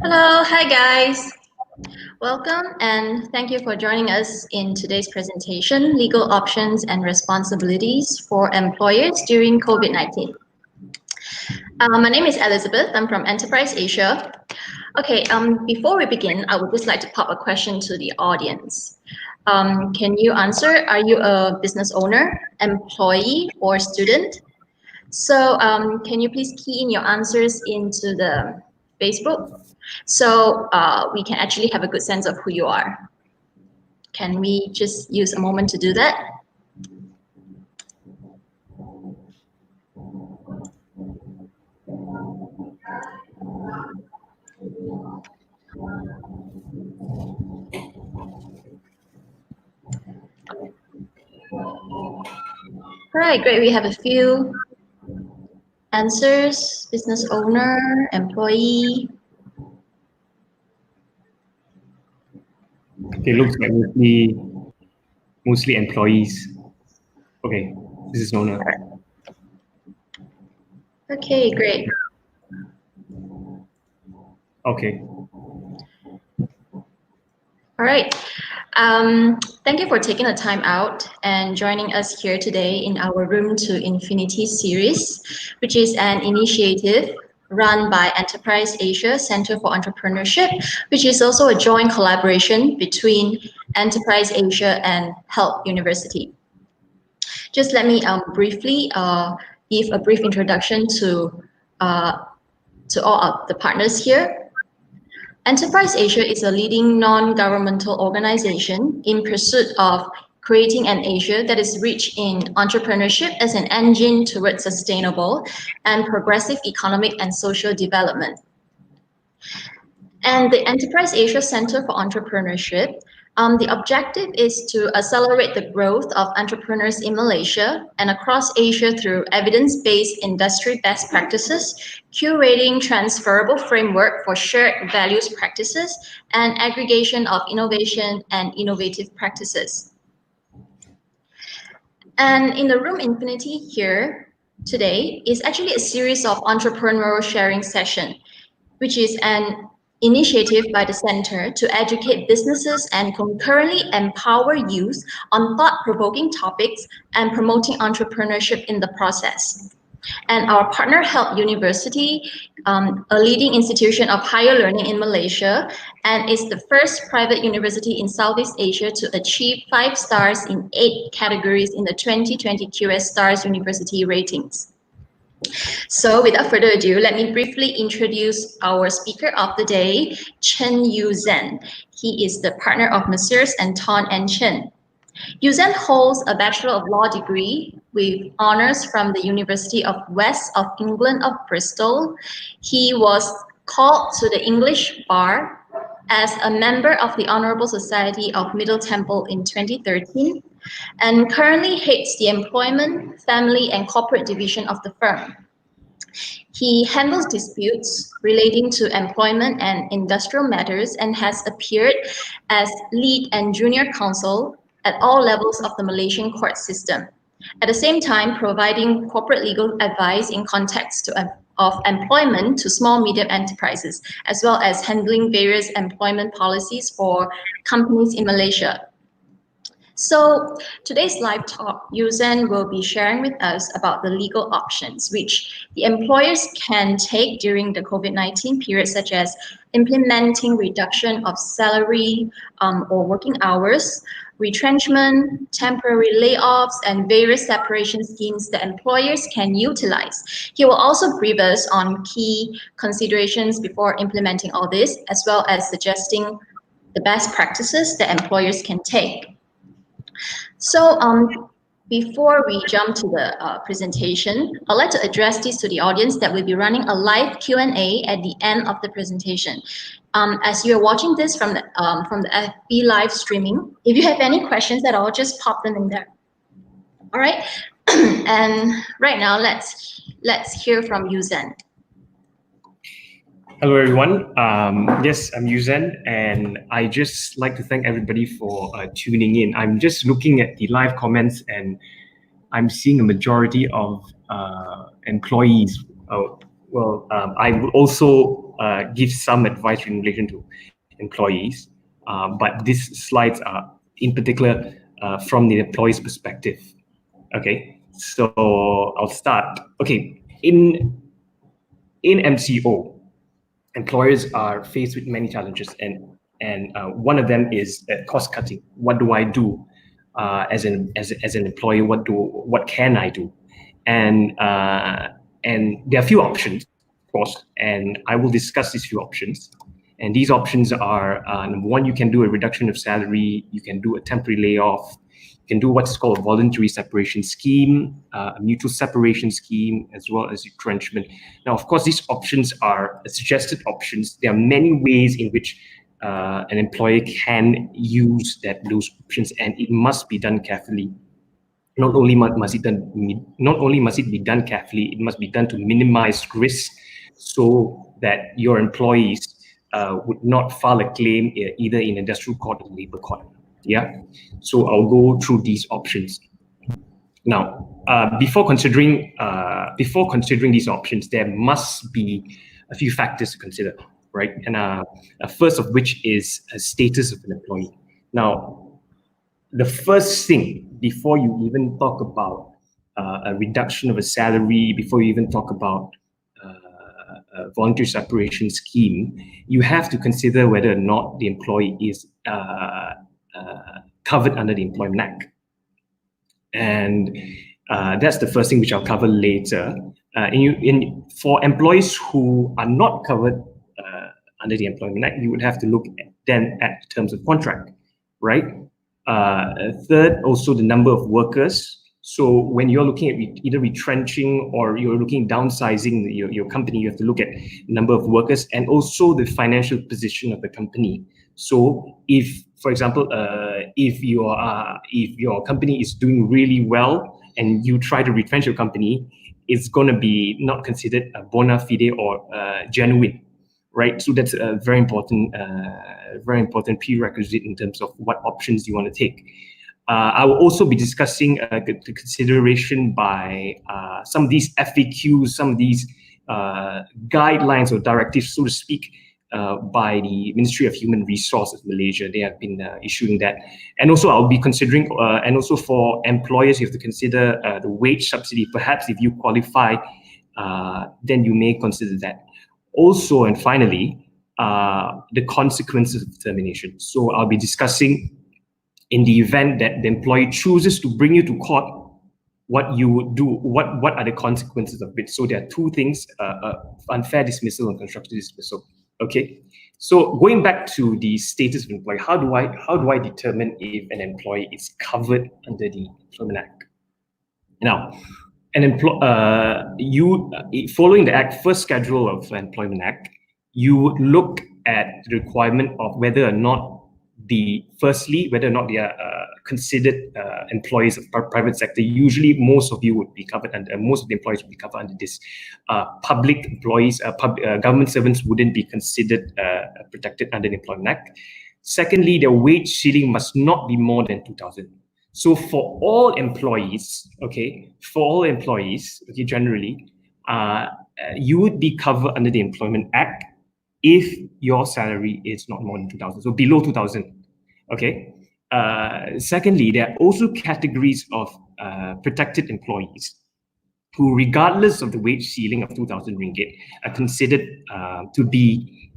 Hello, hi guys. Welcome and thank you for joining us in today's presentation, Legal Options and Responsibilities for Employers During COVID-19. My name is Elizabeth. I'm from Enterprise Asia. Okay, before we begin, I would just like to pop a question to the audience. Can you answer, are you a business owner, employee, or student? So can you please key in your answers into the Facebook so we can actually have a good sense of who you are. Can we just use a moment to do that? All right, great. We have a few answers: business owner, employee. It looks like mostly employees. Okay, business owner. Okay, great. Okay. All right. Thank you for taking the time out and joining us here today in our Room to Infinity series, which is an initiative run by Enterprise Asia Center for Entrepreneurship, which is also a joint collaboration between Enterprise Asia and Help University. Just let me briefly give a brief introduction to all of the partners here. Enterprise Asia is a leading non-governmental organization in pursuit of creating an Asia that is rich in entrepreneurship as an engine towards sustainable and progressive economic and social development. And the Enterprise Asia Center for Entrepreneurship, the objective is to accelerate the growth of entrepreneurs in Malaysia and across Asia through evidence-based industry best practices, curating transferable framework for shared values practices, and aggregation of innovation and innovative practices. And in the Room Infinity here today is actually a series of entrepreneurial sharing session, which is an initiative by the center to educate businesses and concurrently empower youth on thought-provoking topics and promoting entrepreneurship in the process. And our partner Help University, a leading institution of higher learning in Malaysia, and is the first private university in Southeast Asia to achieve 5 stars in 8 categories in the 2020 QS Stars University ratings. So without further ado, let me briefly introduce our speaker of the day, Chen Yu Szen. He is the partner of Messrs Anton Chen. Yu Szen holds a Bachelor of Law degree with honors from the University of West of England of Bristol. He was called to the English bar as a member of the Honourable Society of Middle Temple in 2013 and currently heads the Employment, Family and Corporate Division of the firm. He handles disputes relating to employment and industrial matters and has appeared as lead and junior counsel at all levels of the Malaysian court system. At the same time, providing corporate legal advice in context of employment to small medium enterprises, as well as handling various employment policies for companies in Malaysia. So today's live talk, Yu Szen will be sharing with us about the legal options which the employers can take during the COVID-19 period, such as implementing reduction of salary or working hours, retrenchment, temporary layoffs, and various separation schemes that employers can utilize. He will also brief us on key considerations before implementing all this, as well as suggesting the best practices that employers can take. So before we jump to the presentation, I'd like to address this to the audience that we'll be running a live Q&A at the end of the presentation. As you're watching this from the FB live streaming, if you have any questions at all, just pop them in there. All right, and right now let's hear from Yu Szen. Hello, everyone. Yes, I'm Yu Szen, and I just like to thank everybody for tuning in. I'm just looking at the live comments, and I'm seeing a majority of employees. I would also give some advice in relation to employees, but these slides are in particular from the employee's perspective. Okay, so I'll start. Okay, in MCO, employers are faced with many challenges, and one of them is cost cutting. What do I do as an employee? What can I do? And there are a few options, of course, and I will discuss these few options. And these options are number one, you can do a reduction of salary, you can do a temporary layoff, you can do what's called a voluntary separation scheme, a mutual separation scheme, as well as retrenchment. Now, of course, these options are suggested options. There are many ways in which an employer can use those options, and it must be done carefully. Not only must it be done carefully, it must be done to minimize risk, so that your employees would not file a claim either in industrial court or labor court. Yeah, so I'll go through these options. Now, before considering these options, there must be a few factors to consider, right? And first of which is a status of an employee. Now, the first thing, before you even talk about a reduction of a salary, before you even talk about a voluntary separation scheme, you have to consider whether or not the employee is covered under the Employment Act. And that's the first thing which I'll cover later. For employees who are not covered under the Employment Act, you would have to look at the terms of contract, right? Third, also the number of workers. So when you're looking at either retrenching or you're looking at downsizing your company, you have to look at number of workers and also the financial position of the company. So if, for example, if your company is doing really well and you try to retrench your company, it's going to be not considered a bona fide or genuine, right? So that's a very important prerequisite in terms of what options you want to take. I will also be discussing the consideration by some of these FAQs, some of these guidelines or directives, so to speak, by the Ministry of Human Resources Malaysia. They have been issuing that. And also I'll be considering, and also for employers, you have to consider the wage subsidy. Perhaps if you qualify, then you may consider that. Also, and finally, the consequences of termination. So I'll be discussing, in the event that the employee chooses to bring you to court, what you would do, what are the consequences of it. So there are two things, unfair dismissal and constructive dismissal. Okay, so going back to the status of employee, how do I determine if an employee is covered under the Employment Act? Now, following the Act, first schedule of the Employment Act, you would look at the requirement of whether or not they are considered employees of private sector. Usually, most of you would be covered, and most of the employees would be covered under this. Public employees, government servants wouldn't be considered protected under the Employment Act. Secondly, their wage ceiling must not be more than 2,000. So for all employees, generally, you would be covered under the Employment Act if your salary is not more than 2,000, so below 2,000, okay? Secondly, there are also categories of protected employees who, regardless of the wage ceiling of 2,000 ringgit, are considered to be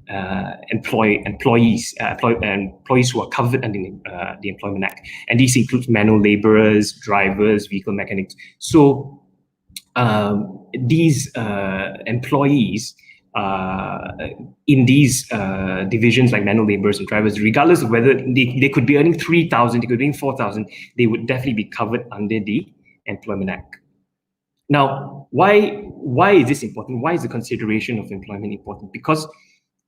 employees who are covered under the Employment Act. And these include manual laborers, drivers, vehicle mechanics. So these employees in these divisions like manual laborers and drivers, regardless of whether they could be earning 3,000, they could be earning 4,000, they would definitely be covered under the Employment Act. Now, why is this important? Why is the consideration of employment important? Because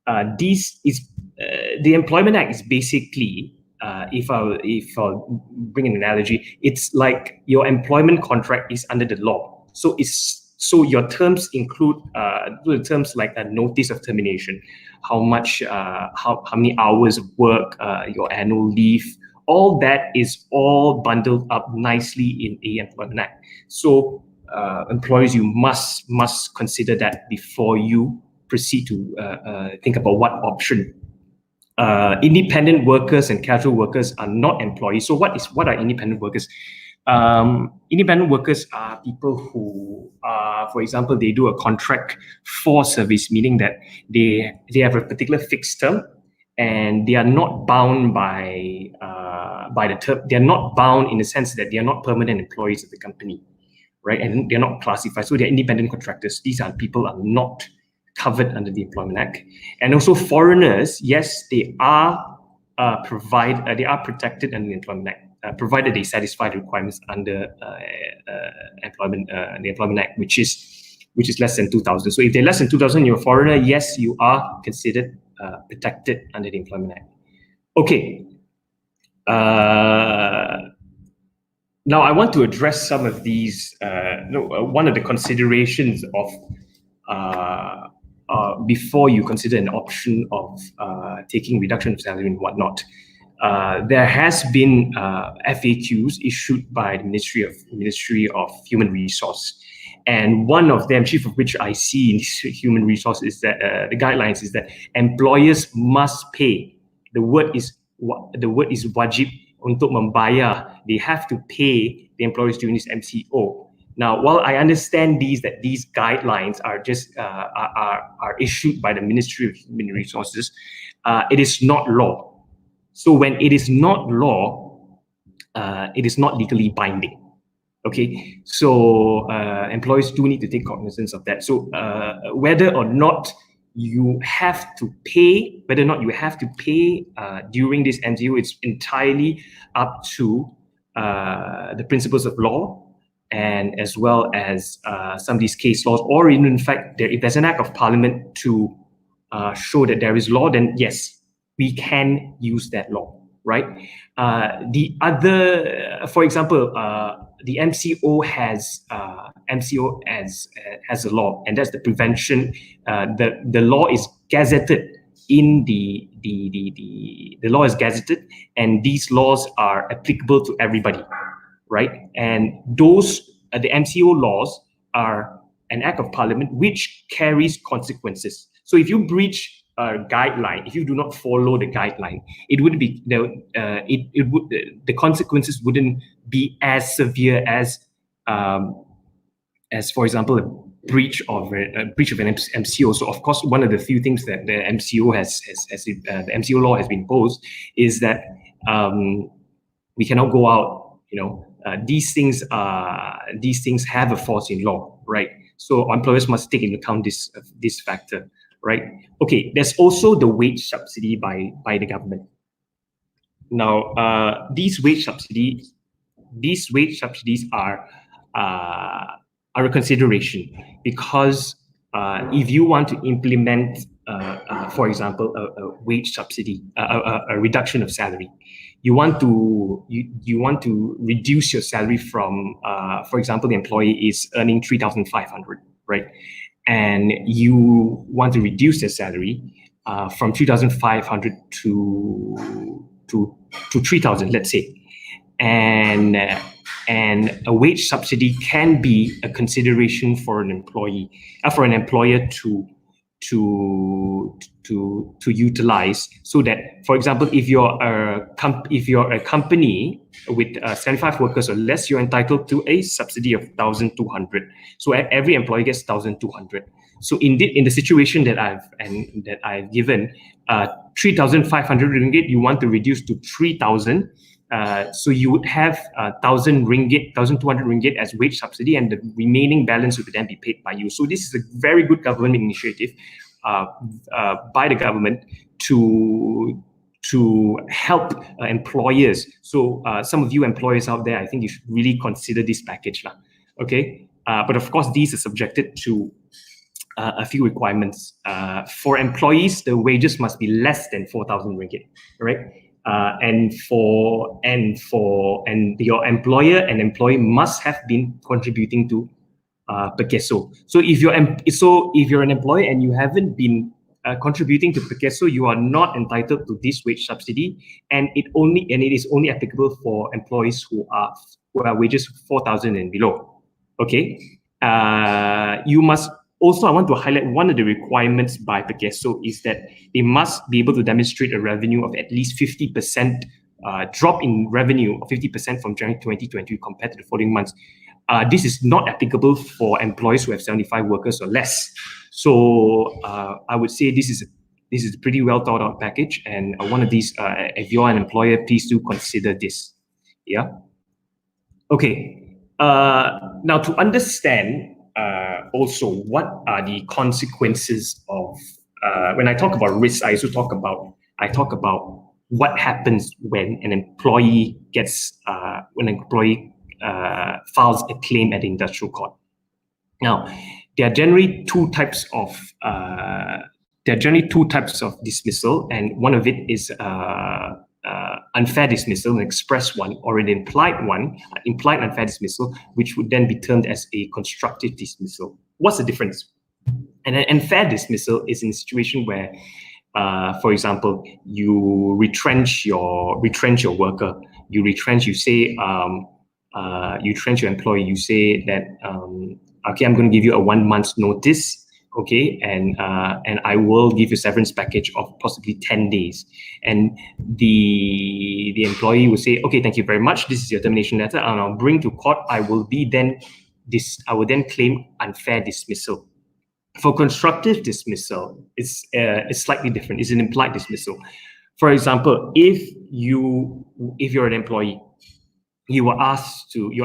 the Employment Act is basically, if I'll bring an analogy, it's like your employment contract is under the law. So your terms include the terms like a notice of termination, how many hours of work, your annual leave, all that is all bundled up nicely in the Employment Act. So employers, you must consider that before you proceed to think about what option. Independent workers and casual workers are not employees. So what are independent workers? Independent workers are people who, for example, they do a contract for service, meaning that they have a particular fixed term, and they are not bound by the term. They are not bound in the sense that they are not permanent employees of the company, right? And they're not classified, so they're independent contractors. These are people are not covered under the Employment Act. And also foreigners, yes, they are they are protected under the Employment Act, provided they satisfy the requirements under the Employment Act, which is less than 2,000. So if they're less than 2,000, you're a foreigner, yes, you are considered protected under the Employment Act. Okay. Now I want to address some of these. One of the considerations of before you consider an option of taking reduction of salary and whatnot. There has been FAQs issued by the Ministry of Human Resource, and one of them, chief of which I see in Human Resource, is that the guidelines is that employers must pay. The word is wajib untuk membayar. They have to pay the employees during this MCO. Now, while I understand these guidelines are just are issued by the Ministry of Human Resources, it is not law. So when it is not law, it is not legally binding. Okay, so employees do need to take cognizance of that. So whether or not you have to pay, during this MCO, it's entirely up to the principles of law, and as well as some of these case laws, or even in fact, if there's an act of parliament to show that there is law, then yes, we can use that law, right? The other, for example, the MCO has a law, and that's the prevention. The law is gazetted in the law is gazetted, and these laws are applicable to everybody, right? And those the MCO laws are an act of parliament which carries consequences. So if you breach a guideline, if you do not follow the guideline, it would be the consequences wouldn't be as severe as for example, a breach of an MCO. So of course, one of the few things that the MCO the MCO law has been imposed is that we cannot go out. These things have a force in law, right? So employers must take into account this factor, right? Okay, there's also the wage subsidy by the government. Now, these wage subsidies are a consideration, because if you want to implement, for example, a wage subsidy, a reduction of salary, you want to reduce your salary from, for example, the employee is earning 3,500, right? And you want to reduce their salary from 3,500 to 3,000, let's say, and a wage subsidy can be a consideration for an employer to utilize, so that, for example, if you're a company with 75 workers or less, you're entitled to a subsidy of 1,200. So every employee gets 1,200. So in the situation that I've given, 3,500 ringgit, you want to reduce to 3,000. So you would have 1,000 ringgit, 1,200 ringgit as wage subsidy, and the remaining balance would then be paid by you. So this is a very good government initiative by the government to help employers. So some of you employers out there, I think you should really consider this package, okay? But of course, these are subjected to a few requirements. For employees, the wages must be less than 4,000 ringgit, right? And your employer and employee must have been contributing to Pekeso. So if you're an employee and you haven't been contributing to Pekeso, you are not entitled to this wage subsidy, and it is only applicable for employees who are wages 4,000 and below. Okay, you must Also, I want to highlight one of the requirements by PEGESO is that they must be able to demonstrate a revenue of at least 50% drop in revenue of 50% from January 2020 compared to the following months. This is not applicable for employees who have 75 workers or less. So I would say this is a pretty well thought out package, and one of these, if you're an employer, please do consider this. Yeah. Okay. Now to understand also what are the consequences of when I talk about risk, I talk about what happens when an employee files a claim at the industrial court. Now, there are generally two types of dismissal, and one of it is unfair dismissal, an express one, or an implied unfair dismissal, which would then be termed as a constructive dismissal. What's the difference? And an unfair dismissal is in a situation where, for example, you retrench your worker, you retrench your employee, you say that, okay, I'm going to give you a 1 month's notice, okay, and I will give you a severance package of possibly 10 days. And the employee will say, okay, thank you very much, this is your termination letter, and I'll bring to court, I will then claim unfair dismissal. For constructive dismissal, it's slightly different. It's an implied dismissal. For example, if you're an employee, your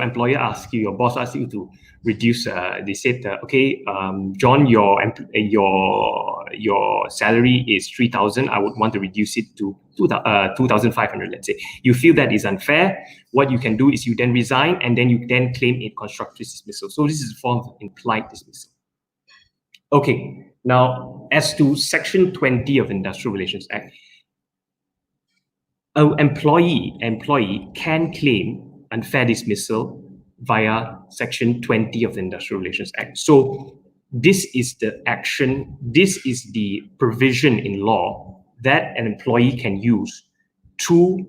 employer asks you, your boss asks you to reduce. They said, okay, John, your salary is 3,000. I would want to reduce it to 2,500. Let's say you feel that is unfair. What you can do is you then resign, and then you then claim a constructive dismissal. So this is a form of implied dismissal. Okay, now as to Section 20 of Industrial Relations Act, an employee can claim unfair dismissal via Section 20 of the Industrial Relations Act. So this is the provision in law that an employee can use to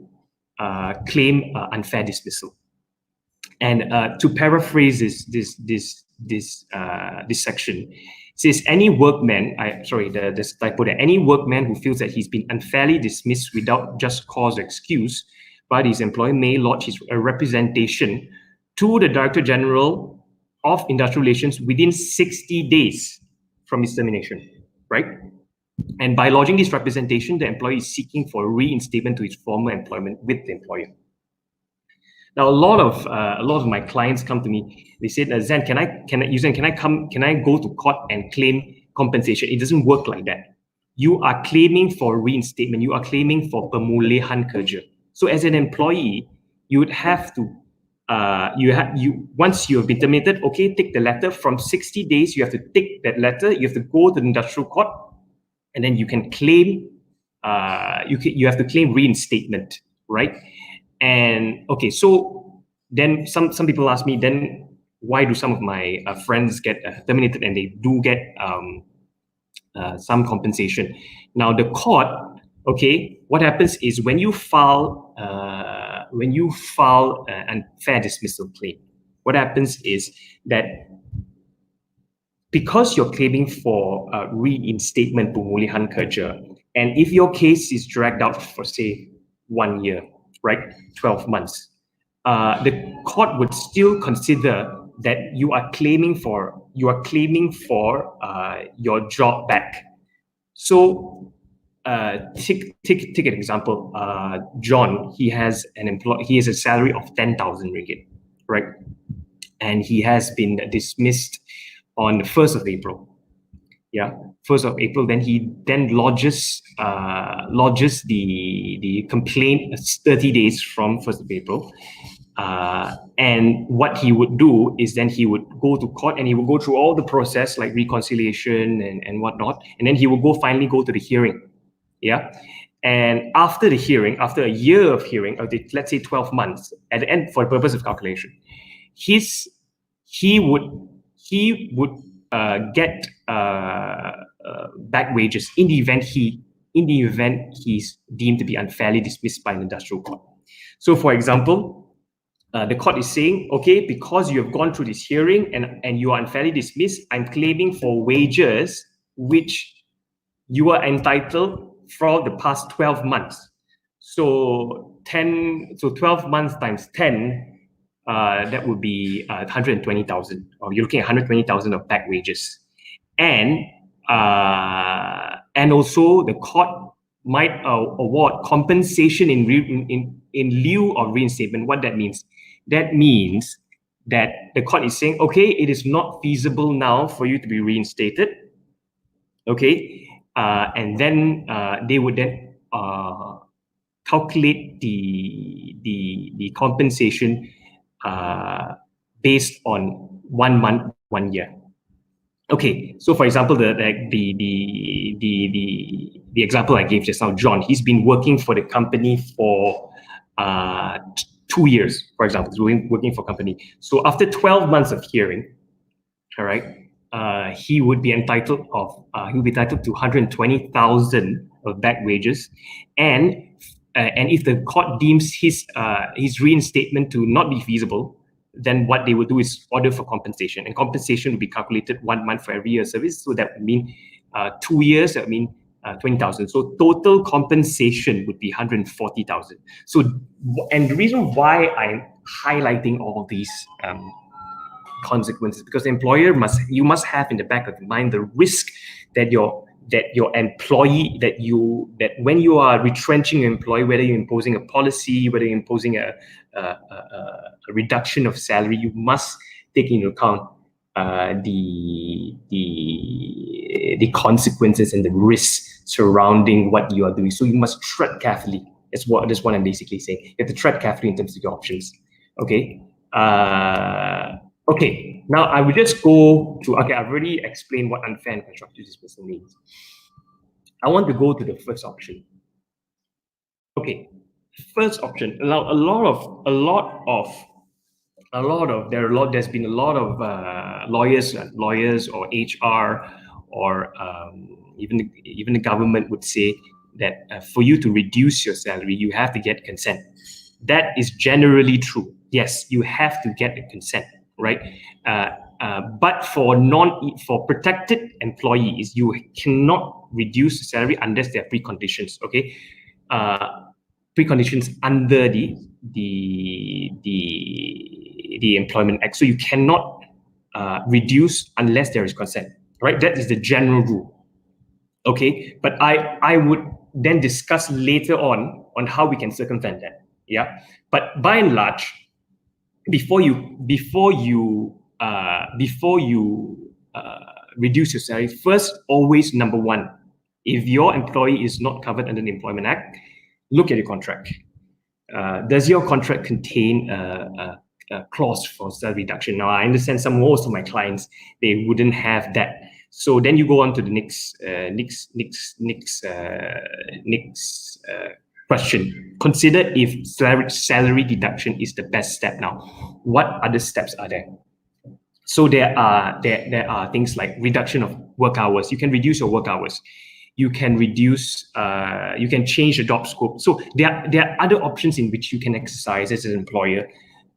claim unfair dismissal. And to paraphrase this section, it says any workman, there's a typo there, any workman who feels that he's been unfairly dismissed without just cause or excuse by his employer may lodge a representation to the Director General of Industrial Relations within 60 days from his termination, right? And by lodging this representation, the employee is seeking for reinstatement to his former employment with the employer. Now, a lot of my clients come to me. They said, "Zen, can I go to court and claim compensation?" It doesn't work like that. You are claiming for reinstatement. You are claiming for pemulihan kerja. So, as an employee, you would have to once you have been terminated, okay, take the letter. From 60 days, you have to take that letter. You have to go to the industrial court, and then you can claim. You have to claim reinstatement, right? And okay, so then some people ask me, then why do some of my friends get terminated and they do get some compensation? Now the court, okay, what happens is when you file an unfair dismissal claim, what happens is that because you're claiming for reinstatement pemulihan kerja, and if your case is dragged out for say 1 year, right, 12 months, the court would still consider that you are claiming for your job back. So take an example. John, he has a salary of 10,000 ringgit, right? And he has been dismissed on the 1st of April. Yeah, 1st of April. Then he lodges the complaint 30 days from 1st of April. And what he would do is then he would go to court and he will go through all the process like reconciliation and whatnot. And then he will finally go to the hearing. Yeah. And after the hearing, after a year of hearing, or let's say 12 months, at the end, for the purpose of calculation, he would get back wages in the event he's deemed to be unfairly dismissed by an industrial court. So, for example, the court is saying, okay, because you have gone through this hearing and you are unfairly dismissed, I'm claiming for wages which you are entitled for the past 12 months. So 12 months times 10, that would be 120,000, or you're looking at 120,000 of back wages. And also the court might award compensation in lieu of reinstatement. What that means? That means that the court is saying, okay, it is not feasible now for you to be reinstated. Okay, and then they would then calculate the compensation based on 1 month, 1 year. Okay, so for example, the example I gave just now, John, he's been working for the company for 2 years, for example, he's working for a company. So after 12 months of hearing, all right, he would be entitled to 120,000 of back wages, and if the court deems his reinstatement to not be feasible, then what they would do is order for compensation, and compensation will be calculated 1 month for every year of service. So that would mean 2 years, that would mean 20,000. So total compensation would be 140,000. So, and the reason why I'm highlighting all these consequences, because the employer must have in the back of your mind the risk that your employee, that when you are retrenching your employee, whether you're imposing a policy, whether you're imposing a reduction of salary, you must take into account the consequences and the risks surrounding what you are doing. So you must tread carefully. That's what I'm basically saying. You have to tread carefully in terms of your options. Okay. Okay, now I will just go to, okay, I've already explained what unfair and constructive dismissal means. I want to go to the first option. Okay, first option. Now, there's been a lot of lawyers or HR or even the government would say that for you to reduce your salary, you have to get consent. That is generally true. Yes, you have to get a consent, right? But for protected employees, you cannot reduce the salary unless there are preconditions. Okay, preconditions under the Employment Act. So you cannot reduce unless there is consent, right? That is the general rule. Okay, but I would then discuss later on how we can circumvent that. Yeah, but by and large, before you reduce your salary, first, always number one, if your employee is not covered under the Employment Act, look at your contract. Does your contract contain a clause for salary reduction? Now, I understand most of my clients, they wouldn't have that. So then you go on to the next question. Consider if salary deduction is the best step. Now, what other steps are there? So there are things like reduction of work hours. You can reduce your work hours. You can reduce. You can change the job scope. So there are other options in which you can exercise as an employer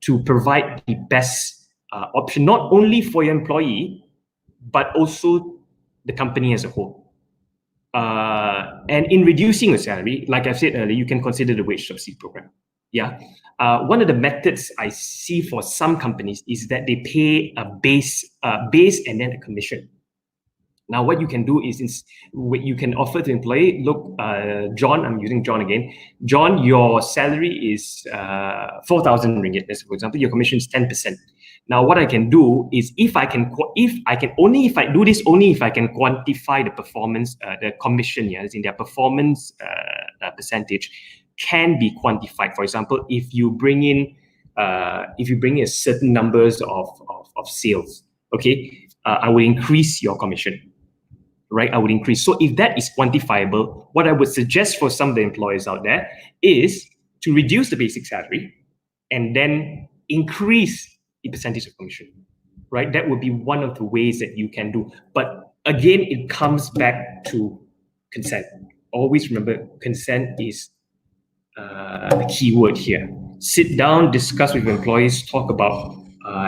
to provide the best option, not only for your employee, but also the company as a whole. And in reducing your salary, like I said earlier, you can consider the wage subsidy program. Yeah. One of the methods I see for some companies is that they pay a base and then a commission. Now, what you can do is you can offer to the employee, look, John, I'm using John again. John, your salary is 4,000 ringgit. For example, your commission is 10%. Now, what I can do is if I can quantify the performance, the commission, yeah, in their performance percentage can be quantified. For example, if you bring in a certain numbers of sales, okay, I will increase your commission, right? I would increase. So if that is quantifiable, what I would suggest for some of the employers out there is to reduce the basic salary and then increase the percentage of commission, right? That would be one of the ways that you can do. But again, it comes back to consent. Always remember, consent is the key word here. sit down, discuss with employees, talk about,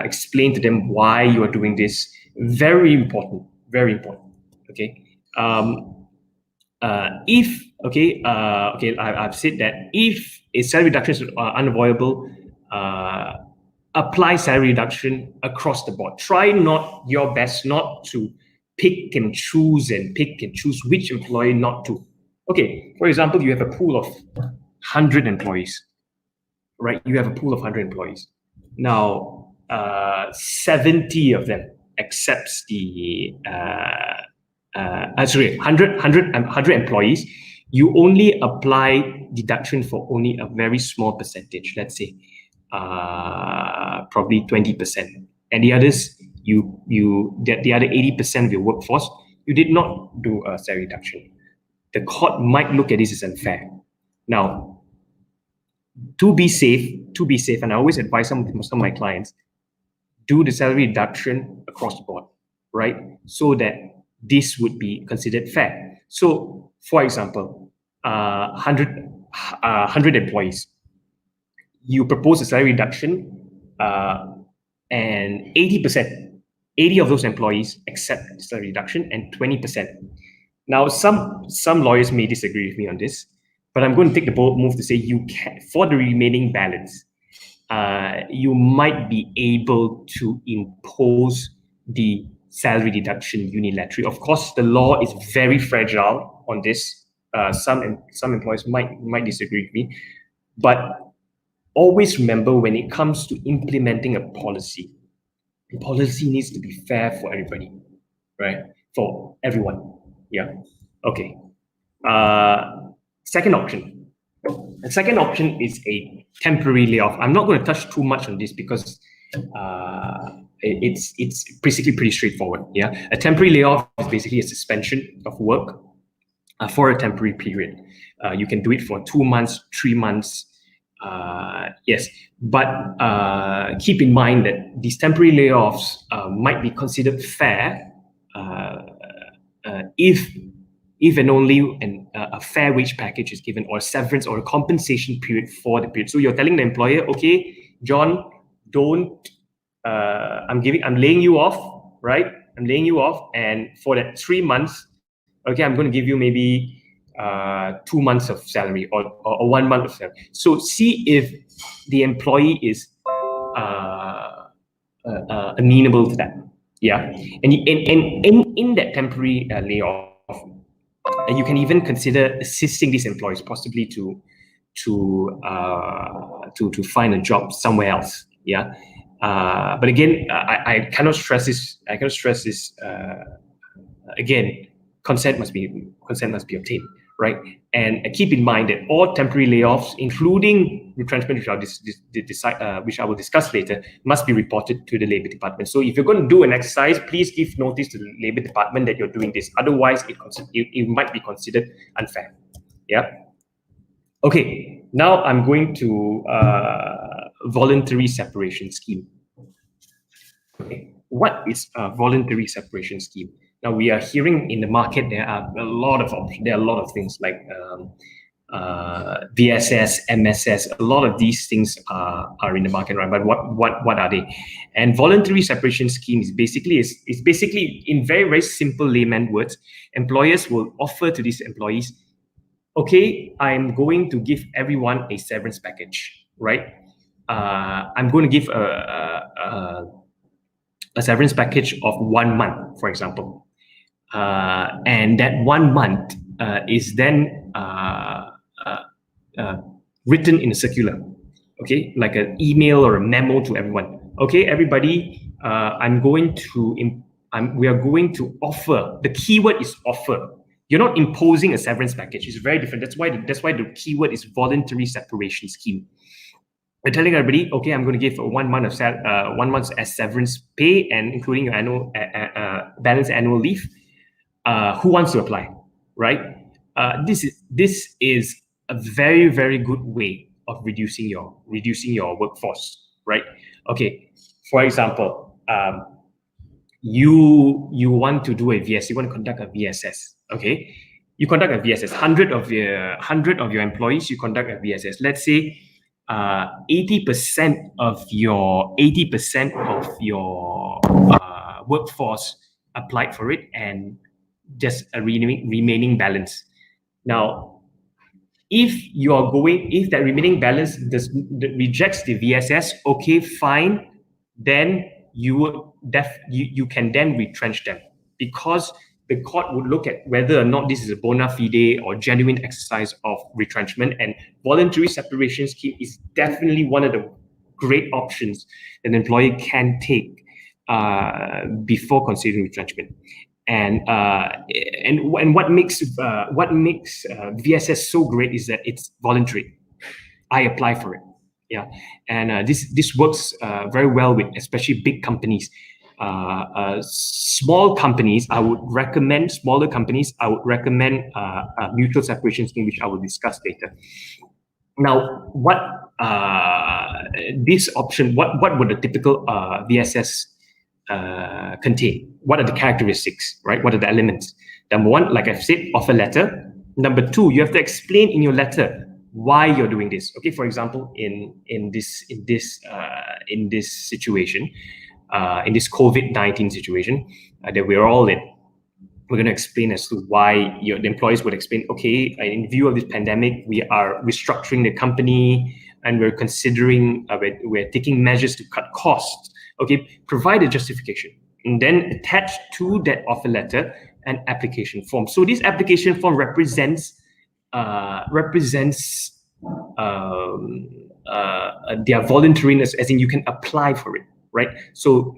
explain to them why you are doing this. Very important, very important. Okay. I've said that if a salary reduction is unavoidable, apply salary reduction across the board. Try not your best not to pick and choose which employee not to. Okay, for example, you have a pool of 100 employees, right? You have a pool of 100 employees. Now, 70 of them accepts the 100 employees. You only apply deduction for only a very small percentage. Let's say probably 20%, and the others, the other 80% of your workforce, you did not do a salary reduction. The court might look at this as unfair. Now, to be safe, and I always advise some of my clients, do the salary reduction across the board, right? So that this would be considered fair. So, for example, 100 employees, you propose a salary reduction, and 80 of those employees accept the salary reduction, and 20%. Now, some lawyers may disagree with me on this, but I'm going to take the bold move to say you can, for the remaining balance, you might be able to impose the salary deduction unilaterally. Of course, the law is very fragile on this. Some employers might disagree with me, but always remember, when it comes to implementing a policy, the policy needs to be fair for everybody, right? For everyone. Yeah. Okay. Second option. The second option is a temporary layoff. I'm not going to touch too much on this because it's basically pretty straightforward. Yeah. A temporary layoff is basically a suspension of work for a temporary period. You can do it for 2 months, 3 months. Yes, but keep in mind that these temporary layoffs might be considered fair if and only a fair wage package is given, or a severance or a compensation period for the period. So you're telling the employer, okay, John, I'm laying you off, right? I'm laying you off, and for that 3 months, okay, I'm going to give you maybe 2 months of salary or 1 month of salary. So see if the employee is amenable to that. Yeah, and in that temporary layoff, you can even consider assisting these employees possibly to find a job somewhere else. Yeah, but again, I cannot stress this. Again, consent must be obtained, right? And keep in mind that all temporary layoffs, including retrenchment, which I will discuss later, must be reported to the Labour Department. So if you're going to do an exercise, please give notice to the Labour Department that you're doing this. Otherwise, it might be considered unfair. Yeah. Okay. Now I'm going to voluntary separation scheme. Okay. What is a voluntary separation scheme? Now, we are hearing in the market there are a lot of options. There are a lot of things like VSS, MSS. A lot of these things are in the market, right? But what are they? And voluntary separation scheme is basically in very, very simple layman words. Employers will offer to these employees, okay, I'm going to give everyone a severance package, right? I'm going to give a severance package of 1 month, for example. And that 1 month is then written in a circular, okay, like an email or a memo to everyone. Okay, everybody, we are going to offer. The keyword is offer. You're not imposing a severance package. It's very different. That's why the keyword is voluntary separation scheme. We're telling everybody, okay, I'm going to give 1 month of 1 month as severance pay, and including your annual balance annual leave. Who wants to apply, right? This is a very, very good way of reducing your workforce, right? Okay, for example, you want to do a VS, you want to conduct a VSS, okay? You conduct a VSS, 100 of your employees, you conduct a VSS. Let's say 80% of your workforce applied for it, and just a remaining balance. Now, if that remaining balance rejects the VSS, okay, fine, then you can then retrench them, because the court would look at whether or not this is a bona fide or genuine exercise of retrenchment, and voluntary separation scheme is definitely one of the great options that an employer can take before considering retrenchment. And what makes VSS so great is that it's voluntary. I apply for it. Yeah, and this works very well with especially big companies. Smaller companies, I would recommend a mutual separation scheme, which I will discuss later. Now, what this option? What would a typical VSS contain? What are the characteristics, right? What are the elements? Number one, like I've said, offer letter. Number two, you have to explain in your letter why you're doing this. Okay, for example, in this situation, in this COVID-19 situation that we're all in, we're going to explain as to why the employees would explain, okay, in view of this pandemic, we are restructuring the company and we're considering, we're taking measures to cut costs. Okay, provide a justification, and then attach to that offer letter an application form. So this application form represents their voluntariness, as in you can apply for it, right? So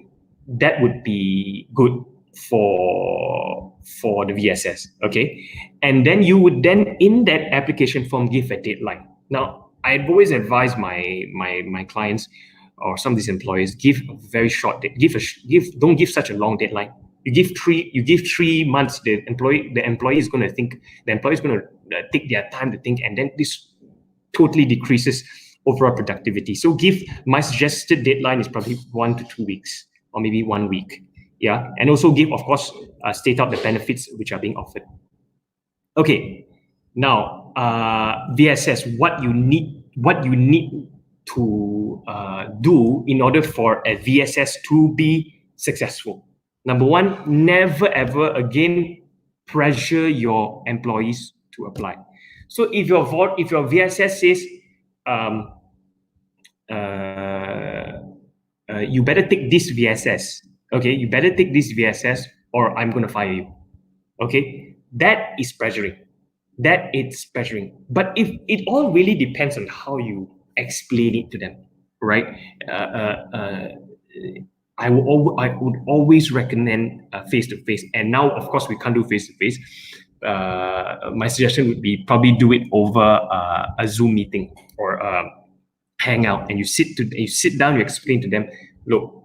that would be good for the VSS, okay? And then you would then, in that application form, give a deadline. Now, I've always advised my clients or some of these employees, give a very short don't give such a long deadline. You give 3 months. The employee is going to think. The employee is going to take their time to think, and then this totally decreases overall productivity. So my suggested deadline is probably 1 to 2 weeks, or maybe 1 week. Yeah, and also give, of course, state out the benefits which are being offered. Okay, now VSS, what you need to do in order for a VSS to be successful. Number one, never ever again pressure your employees to apply. So if your VSS says you better take this VSS, okay, you better take this VSS or I'm going to fire you. Okay, that is pressuring. But if it all really depends on how you explain it to them, right? I would always recommend face-to-face. And now, of course, we can't do face-to-face. My suggestion would be probably do it over a Zoom meeting or a Hangout, and you sit down, you explain to them, look,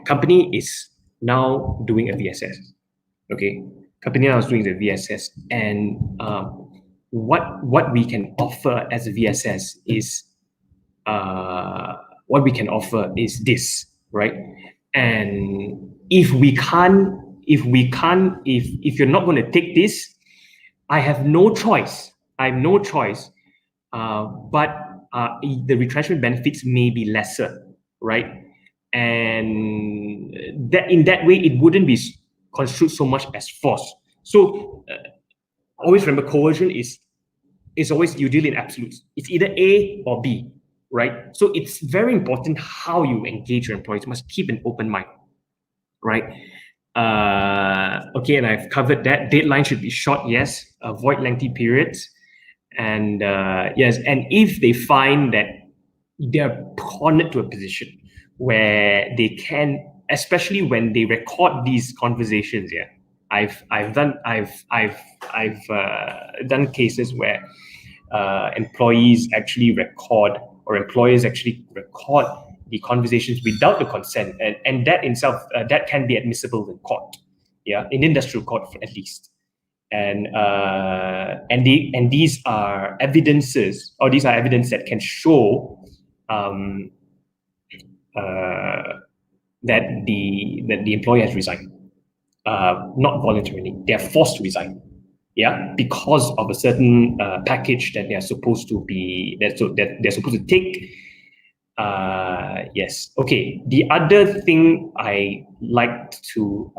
company is now doing a VSS. Okay, company now is doing the VSS, and what we can offer as a VSS is this, right? And if you're not going to take this, I have no choice. But the retrenchment benefits may be lesser, right? And that in that way, it wouldn't be construed so much as force. So always remember, coercion is always, you deal in absolutes. It's either A or B, right? So it's very important how you engage your employees. You must keep an open mind, right? Okay, and I've covered that. Deadline should be short, yes. Avoid lengthy periods. And yes, and if they find that they're cornered to a position where they can, especially when they record these conversations, yeah, I've done cases where employees actually record, or employers actually record the conversations without the consent, and that in itself that can be admissible in court, yeah, in industrial court at least. And these are evidences, or these are evidence that can show that the employee has resigned, not voluntarily. They are forced to resign. yeah, because of a certain package that they're supposed to take. Yes. Okay. The other thing I like to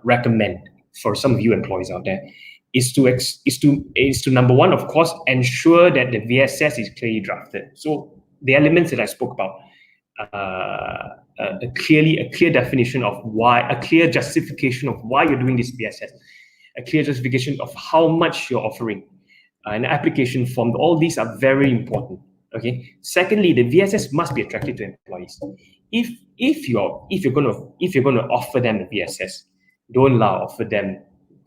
recommend for some of you employees out there is to number one, of course, ensure that the VSS is clearly drafted. So the elements that I spoke about, a clear definition of why, a clear justification of why you're doing this VSS, a clear justification of how much you're offering, an application form. All these are very important. Okay. Secondly, the VSS must be attractive to employees. If you're gonna offer them a VSS, don't offer them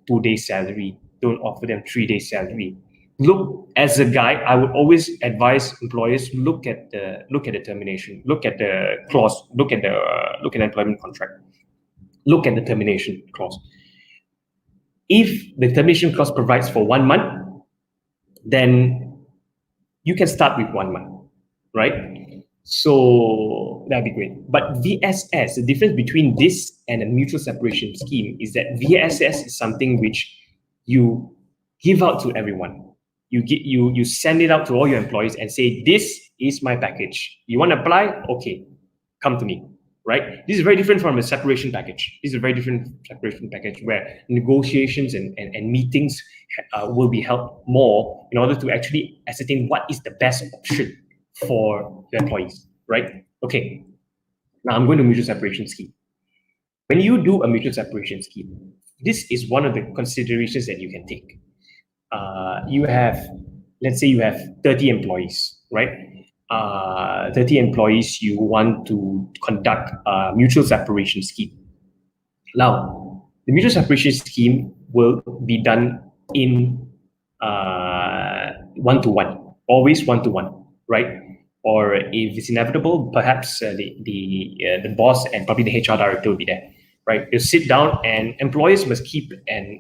2 days salary. Don't offer them 3 days salary. Look, as a guy, I would always advise employers look at the termination, look at the clause, look at the employment contract, look at the termination clause. If the termination clause provides for 1 month, then you can start with 1 month, right? So that'd be great. But VSS, the difference between this and a mutual separation scheme is that VSS is something which you give out to everyone. You send it out to all your employees and say, this is my package. You want to apply? Okay, come to me, right? This is very different from a separation package. This is a very different separation package where negotiations and meetings will be held more in order to actually ascertain what is the best option for the employees, right? Okay, now I'm going to mutual separation scheme. When you do a mutual separation scheme, this is one of the considerations that you can take. Let's say you have 30 employees, right? 30 employees, you want to conduct a mutual separation scheme. Now, the mutual separation scheme will be done in one-to-one, always one-to-one, right? Or if it's inevitable, perhaps the boss and probably the HR director will be there, right? They'll sit down, and employers must keep an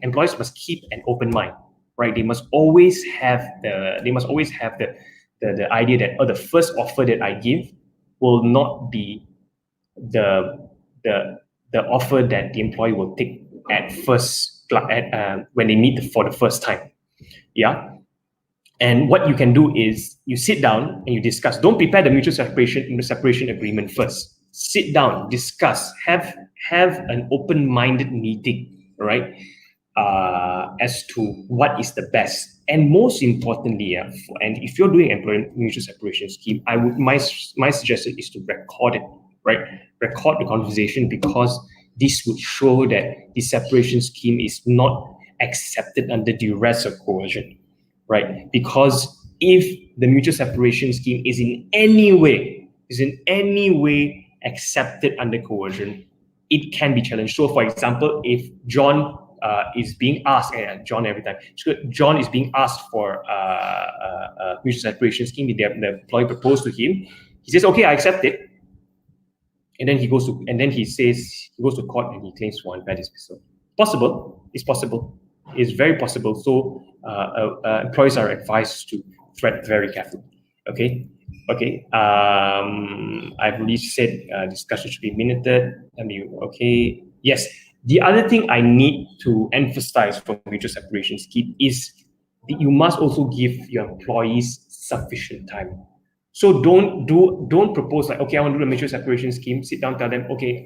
open mind, right? They must always have the idea that the first offer that I give will not be the offer that the employee will take at first when they meet for the first time. Yeah. And what you can do is you sit down and you discuss. Don't prepare the mutual separation agreement first. Sit down, discuss, have an open-minded meeting, right? As to what is the best. And most importantly, and if you're doing employee mutual separation scheme, my suggestion is to record it, right? Record the conversation, because this would show that the separation scheme is not accepted under duress or coercion, right? Because if the mutual separation scheme is in any way accepted under coercion, it can be challenged. So, for example, if John is being asked, John every time, so John is being asked for a mutual separation scheme, the employee proposed to him, he says, okay, I accept it. And then he goes to court and he claims for unfair dismissal. It's possible. It's very possible. So employees are advised to tread very carefully. Okay. I've already said discussion should be minuted. Okay. Yes. The other thing I need to emphasize for mutual separation scheme is that you must also give your employees sufficient time. So don't propose like, okay, I want to do a mutual separation scheme. Sit down, tell them, okay,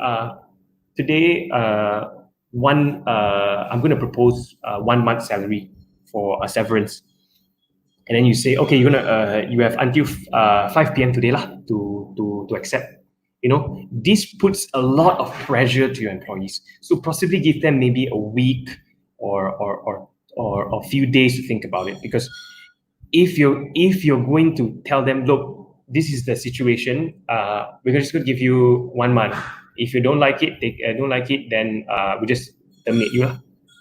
today I'm going to propose 1 month salary for a severance, and then you say, okay, you have until 5 p.m. today to accept. This puts a lot of pressure to your employees. So possibly give them maybe a week or a few days to think about it, because if you're going to tell them, look, this is the situation, we're just going to give you 1 month. If you don't like it, then we just terminate you.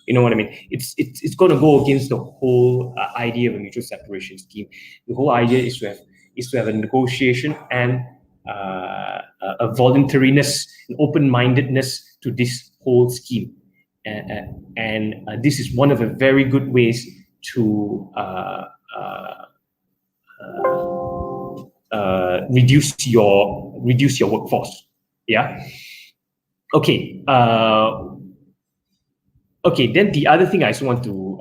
You know what I mean? It's going to go against the whole idea of a mutual separation scheme. The whole idea is to have a negotiation and a voluntariness, an open-mindedness to this whole scheme, and this is one of the very good ways to reduce your workforce. Yeah. Okay. Okay. Then the other thing I just want to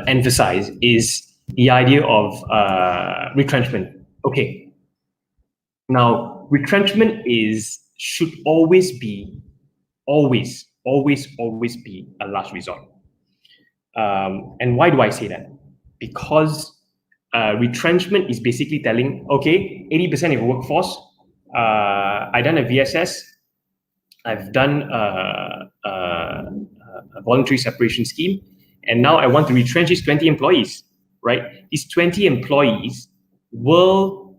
emphasize is the idea of retrenchment. Okay. Now, retrenchment should always be a last resort. And why do I say that? Because retrenchment is basically telling, okay, 80% of your workforce, I've done a VSS, I've done a voluntary separation scheme, and now I want to retrench these 20 employees, right? These 20 employees will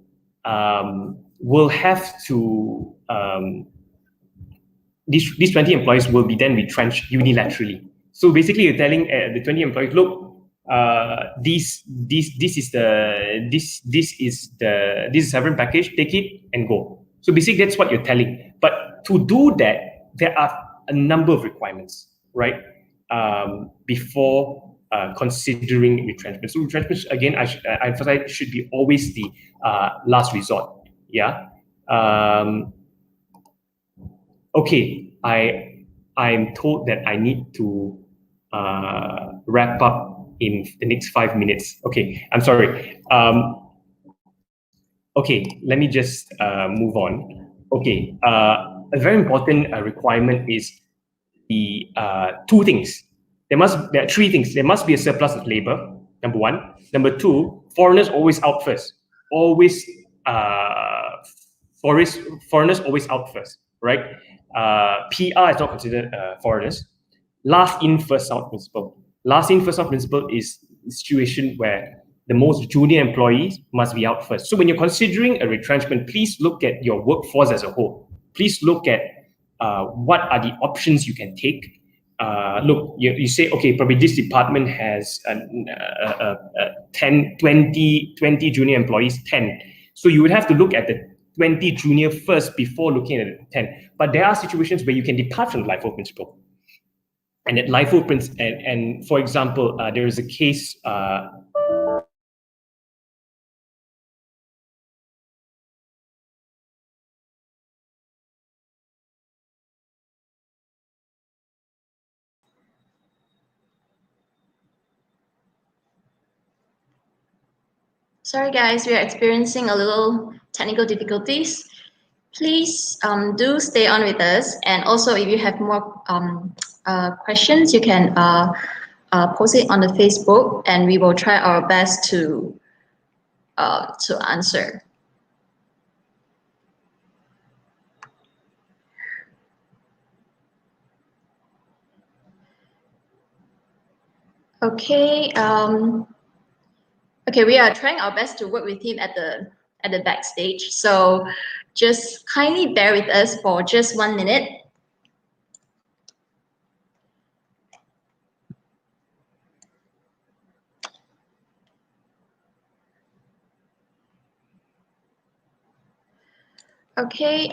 have to, these 20 employees will be then retrenched unilaterally. So basically you're telling the 20 employees, look, this is the severance package, take it and go. So basically that's what you're telling. But to do that, there are a number of requirements, right? Before considering retrenchment. So retrenchment, again, I emphasize, should be always the last resort. Yeah. Okay, I'm told that I need to wrap up in the next 5 minutes. Okay, I'm sorry. Okay, let me just move on. Okay, a very important requirement is the two things. There are three things. There must be a surplus of labor, number one. Number two, foreigners always out first. Foreigners always out first, right? PR is not considered foreigners. Last in, first out principle. Last in, first out principle is a situation where the most junior employees must be out first. So when you're considering a retrenchment, please look at your workforce as a whole. Please look at what are the options you can take. Look, you say, okay, probably this department has 20 junior employees, 10. So you would have to look at the 20 junior first before looking at the 10. But there are situations where you can depart from the LIFO principle. And at LIFO principle, and for example, there is a case. Sorry guys, we are experiencing a little technical difficulties. Please do stay on with us, and also if you have more questions, you can post it on the Facebook, and we will try our best to answer. Okay. Okay, we are trying our best to work with him at the backstage. So just kindly bear with us for just 1 minute. Okay.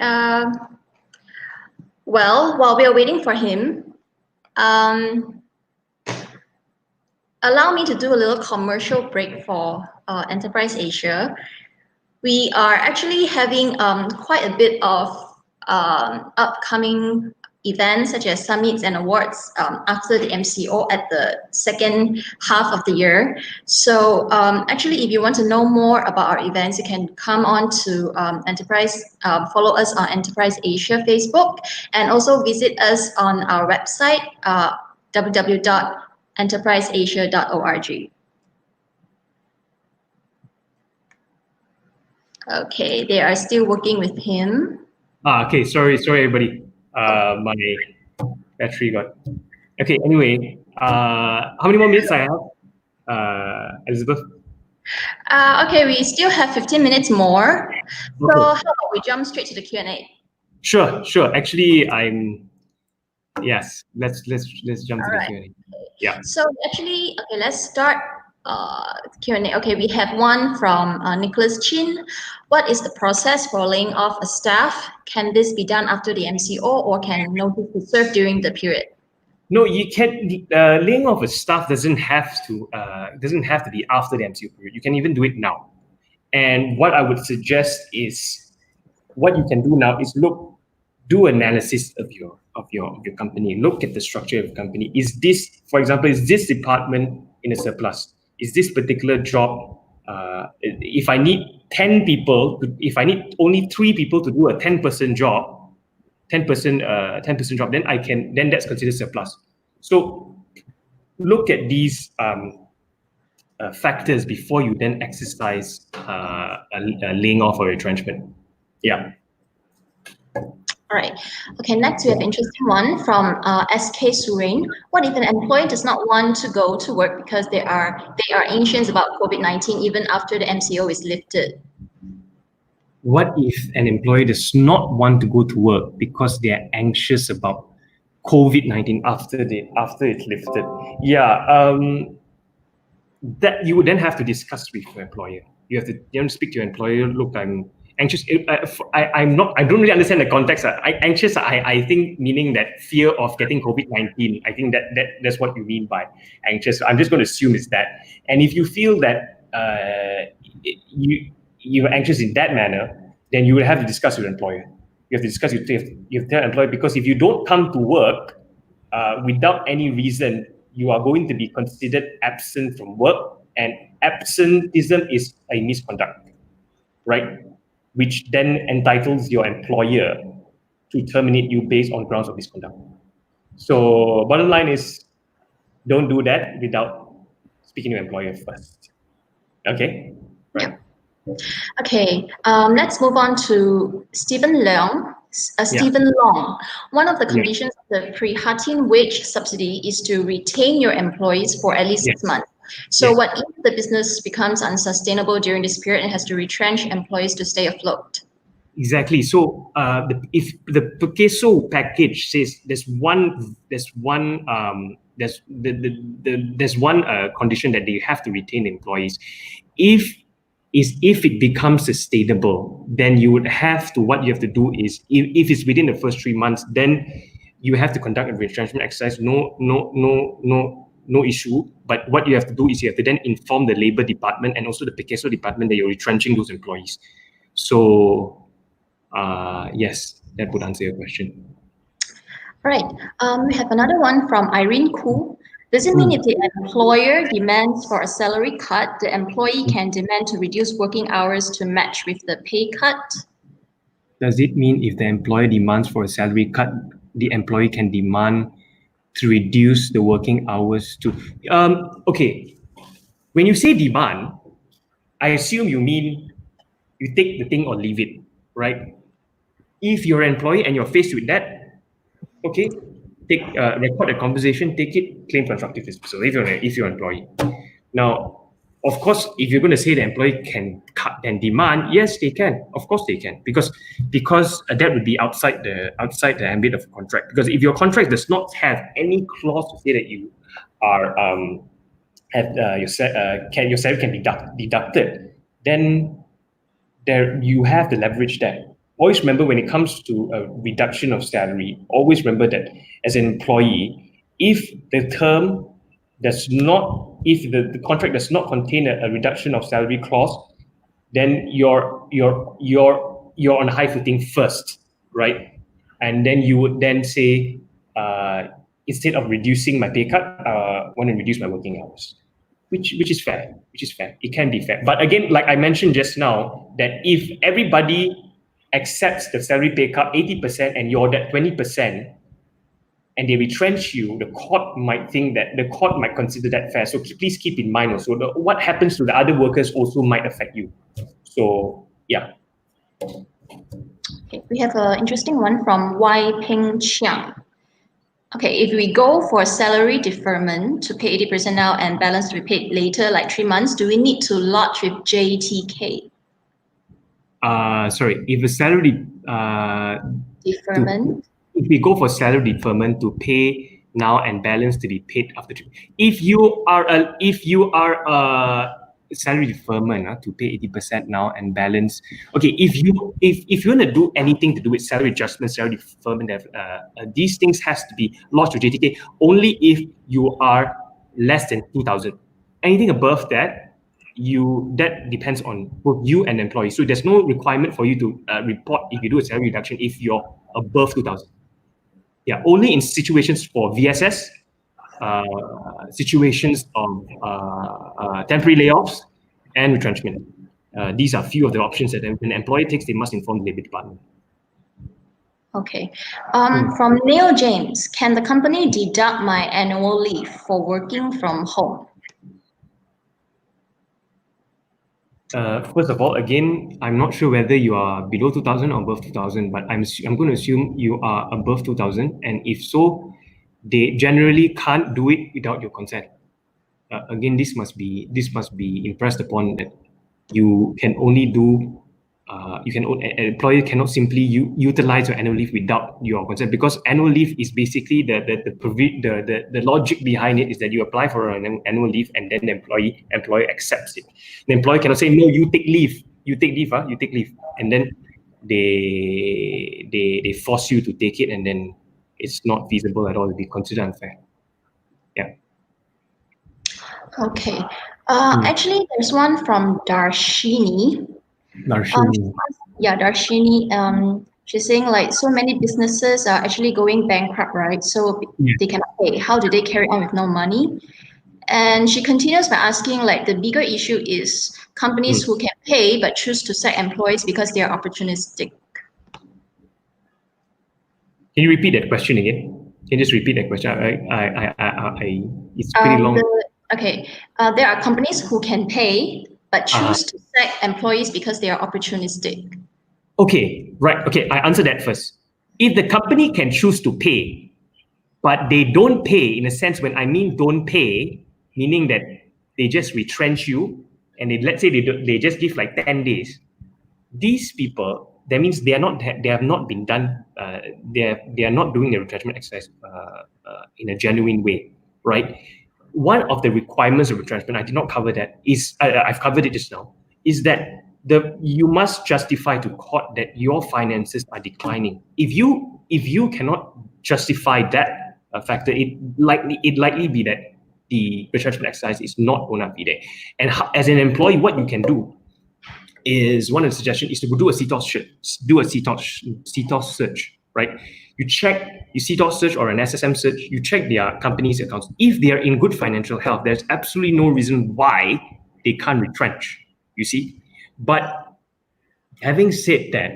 Well, while we are waiting for him, allow me to do a little commercial break for Enterprise Asia. We are actually having quite a bit of upcoming events such as summits and awards after the MCO at the second half of the year. So actually, if you want to know more about our events, you can come on to Enterprise, follow us on Enterprise Asia Facebook, and also visit us on our website, www.enterpriseasia.org. Okay, they are still working with him. Okay, sorry everybody. My battery got. Okay, anyway, how many more minutes I have, Elizabeth? Okay, we still have 15 minutes more. Okay. So how about we jump straight to the Q&A? Sure. Actually, yes. Let's jump to the Q&A. Yeah. So actually, okay, let's start Q&A. Okay, we have one from Nicholas Chin. What is the process for laying off a staff? Can this be done after the MCO, or can notice be served during the period? No, you can. Laying off a staff doesn't have to be after the MCO period. You can even do it now. And what I would suggest is, what you can do now is do analysis of your your company. Look at the structure of the company. Is this, for example, is this department in a surplus? Is this particular job, if I need 10 people, if I need only 3 people to do a 10% job, 10% job, then that's considered surplus. So look at these factors before you then exercise a laying off or retrenchment. Yeah. All right. Okay, next we have an interesting one from SK Surain. What if an employee does not want to go to work because they are anxious about COVID-19 even after the MCO is lifted? What if an employee does not want to go to work because they are anxious about COVID-19 after it's lifted? Yeah, that you would then have to discuss with your employer. You have to speak to your employer. Look, I'm anxious. I don't really understand the context. Anxious, I think meaning that fear of getting COVID-19. I think that's what you mean by anxious. I'm just going to assume it's that. And if you feel that you're anxious in that manner, then you will have to discuss with your employer. You have to discuss with your employer, because if you don't come to work without any reason, you are going to be considered absent from work, and absenteeism is a misconduct, right? Which then entitles your employer to terminate you based on grounds of misconduct. So bottom line is, don't do that without speaking to your employer first. Okay? Right. Okay, let's move on to Stephen Leong. Stephen Long. One of the conditions of the pre-Hatin wage subsidy is to retain your employees for at least 6 months. So what if the business becomes unsustainable during this period and has to retrench employees to stay afloat? Exactly. So if the Pekeso package says there's one condition that they have to retain employees. If it becomes sustainable, then you would have to, what you have to do is, if it's within the first 3 months, then you have to conduct a retrenchment exercise. No issue. But what you have to do is you have to then inform the labor department and also the Pekeso department that you're retrenching those employees. So yes, that would answer your question. All right. We have another one from Irene Koo. Does it mean if the employer demands for a salary cut, the employee can demand to reduce working hours to match with the pay cut? Does it mean if the employer demands for a salary cut, the employee can demand to reduce the working hours to... Okay, when you say demand, I assume you mean you take the thing or leave it, right? If you're an employee and you're faced with that, okay, record a conversation, take it, claim constructive dismissal if you're an employee. Now, of course, if you're going to say the employee can cut and demand, yes, they can. Of course, they can, because that would be outside the ambit of contract. Because if your contract does not have any clause to say that you are your salary can be deducted, then you have the leverage there. Always remember, when it comes to a reduction of salary, always remember that as an employee, if the contract does not contain a reduction of salary clause, then you're on a high footing first, right? And then you would then say, instead of reducing my pay cut, I want to reduce my working hours, which is fair. It can be fair. But again, like I mentioned just now, that if everybody accepts the salary pay cut 80% and you're that 20%, and they retrench you, the court might consider that fair. So please keep in mind also what happens to the other workers also might affect you. So yeah. Okay, we have an interesting one from Y Peng Chiang. Okay, if we go for salary deferment to pay 80% now and balance to be paid later, like 3 months, do we need to lodge with JTK? Sorry, if a salary deferment. If we go for salary deferment to pay now and balance to be paid after 3, if you are a salary deferment to pay 80% now and balance, okay, if you want to do anything to do with salary adjustment, salary deferment, these things has to be lodged with JTK only if you are less than 2,000. Anything above that, that depends on both you and the employee. So there's no requirement for you to report if you do a salary reduction if you're above 2,000. Yeah, only in situations for VSS, situations of temporary layoffs and retrenchment. These are few of the options that an employer takes. They must inform the Labour Department. Okay. From Neil James, can the company deduct my annual leave for working from home? First of all, again, I'm not sure whether you are below 2000 or above 2000, but I'm going to assume you are above 2000. And if so, they generally can't do it without your consent. Again, this must be impressed upon, that you can only do an employer cannot simply utilize your annual leave without your consent, because annual leave is basically the logic behind it is that you apply for an annual leave and then the employer accepts it. The employer cannot say, no, you take leave, and then they force you to take it, and then it's not feasible at all. It'll be considered unfair. Yeah. Okay. Actually, there's one from Darshini. Darshini. She's saying, like, so many businesses are actually going bankrupt, right? So they cannot pay. How do they carry on with no money? And she continues by asking, like, the bigger issue is companies who can pay but choose to sack employees because they are opportunistic. Can you repeat that question again? Can you just repeat that question? It's pretty long. There are companies who can pay but choose to sack employees because they are opportunistic. Okay, right. Okay, I answer that first. If the company can choose to pay, but they don't pay, in a sense, when I mean don't pay, meaning that they just retrench you, and let's say they just give like 10 days. These people, that means they have not been done. They are not doing the retrenchment exercise in a genuine way, right? One of the requirements of retrenchment, I did not cover that, is I've covered it just now, is that you must justify to court that your finances are declining. If you cannot justify that factor, it likely be that the retrenchment exercise is not going to be there. And as an employee, what you can do is, one of the suggestions is to do a CTOS search, right? You CTOS search or an SSM search, you check their company's accounts. If they are in good financial health, there's absolutely no reason why they can't retrench, you see. But having said that,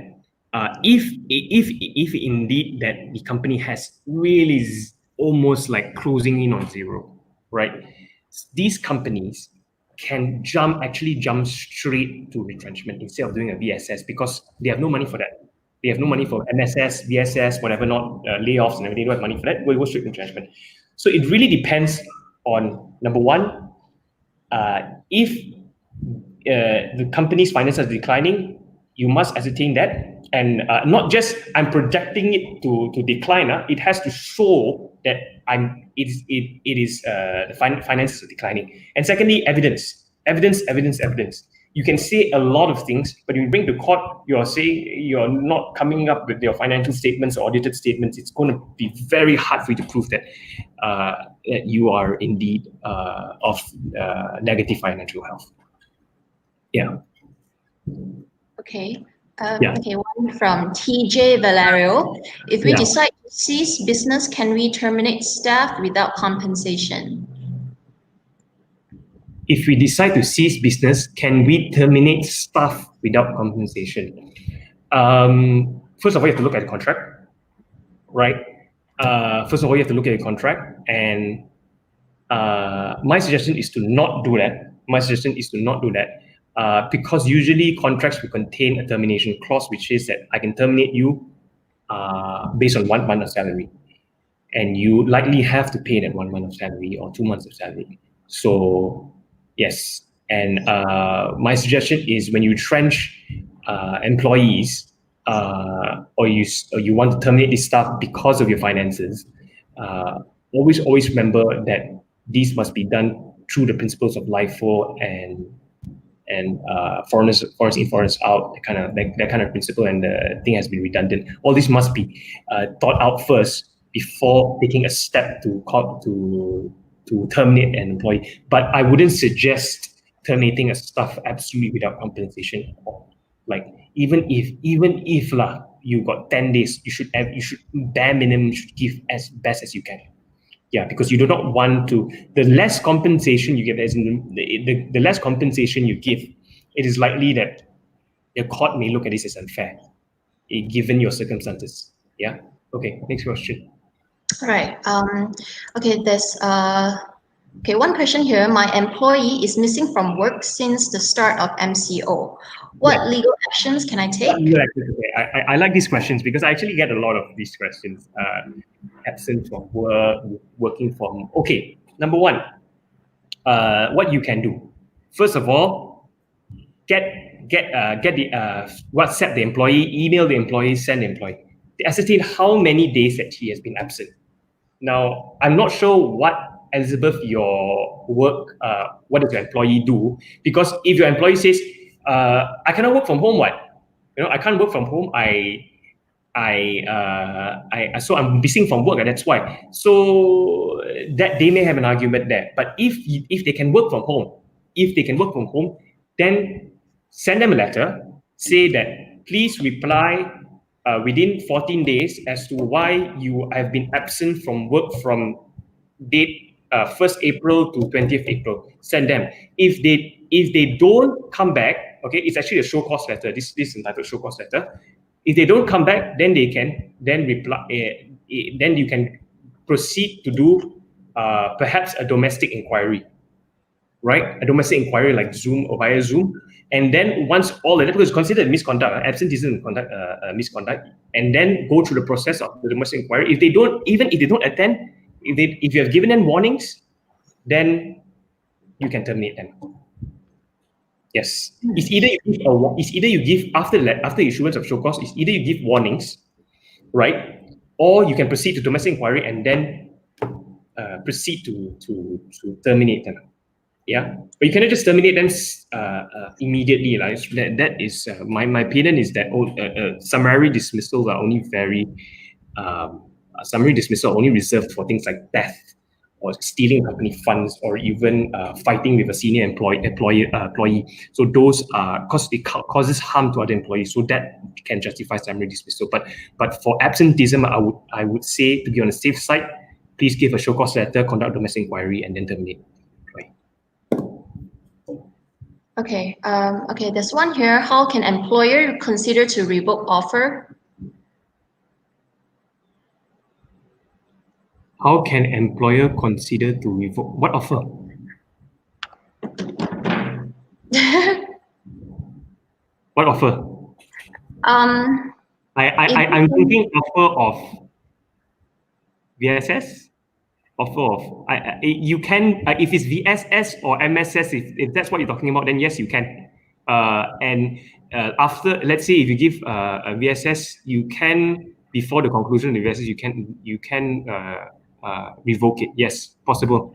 if indeed that the company has really almost like closing in on zero, right? These companies can actually jump straight to retrenchment instead of doing a VSS, because they have no money for that. They have no money for MSS, VSS, whatever, not layoffs and everything. They don't have money for that. We'll go straight to retrenchment. So it really depends on, number one, if the company's finances are declining, you must ascertain that, and not just I'm projecting it to decline. It has to show that the finances are declining. And secondly, evidence. You can say a lot of things, but when you bring to court, you're saying you're not coming up with your financial statements or audited statements. It's going to be very hard for you to prove that you are indeed of negative financial health. Yeah. Okay. Okay, one from TJ Valerio. If we decide to cease business, can we terminate staff without compensation? If we decide to cease business, can we terminate staff without compensation? First of all, you have to look at the contract, right? And my suggestion is to not do that. Because usually contracts will contain a termination clause, which is that I can terminate you based on 1 month of salary, and you likely have to pay that 1 month of salary or 2 months of salary. So yes, and my suggestion is, when you retrench employees or you want to terminate this staff because of your finances, always remember that these must be done through the principles of LIFO and foreigners in, foreigners out, that kind of principle, and the thing has been redundant. All this must be thought out first before taking a step to terminate an employee. But I wouldn't suggest terminating a staff absolutely without compensation. Like even if you got 10 days, you should bare minimum should give as best as you can. Yeah, because you do not want to, the less compensation you give, as in the less compensation you give, it is likely that the court may look at this as unfair, given your circumstances. Yeah. Okay. Next question. Right. Okay. There's okay, one question here. My employee is missing from work since the start of MCO. What legal actions can I take? I like these questions because I actually get a lot of these questions. Absent from work, working from. Okay. Number one, what you can do. First of all, get the WhatsApp the employee, email the employee, send the employee. To ascertain how many days that he has been absent. Now, I'm not sure what, Elizabeth, your work, what does your employee do? Because if your employee says, I cannot work from home, what? I can't work from home. So I'm missing from work, and that's why. So that they may have an argument there. But if they can work from home, then send them a letter, say that please reply within 14 days as to why you have been absent from work from date 1st April to 20th April. Send them. If they don't come back, okay, it's actually a show cause letter. This is entitled show cause letter. If they don't come back, then they can reply. Then you can proceed to do perhaps a domestic inquiry, right? A domestic inquiry like Zoom or via Zoom. And then once all that, because it's considered misconduct, absenteeism misconduct, and then go through the process of the domestic inquiry. If they don't attend, if you have given them warnings, then you can terminate them. Yes, it's either you give after issuance of show cause. It's either you give warnings, right, or you can proceed to domestic inquiry and then proceed to terminate them. Yeah, but you cannot just terminate them immediately. Like that is my opinion is that summary dismissals are only only reserved for things like theft or stealing company funds or even fighting with a senior employee. So those it causes harm to other employees. So that can justify summary dismissal. But for absenteeism, I would say, to be on the safe side, please give a show cause letter, conduct domestic inquiry, and then terminate. Okay. Okay. There's one here. How can employer consider to revoke offer? How can employer consider to revoke what offer? What offer? I'm thinking offer of VSS. Offer of you can if it's VSS or MSS, if that's what you're talking about, then yes, you can. And after, let's say if you give a VSS, you can, before the conclusion of the VSS, you can revoke it. Yes, possible.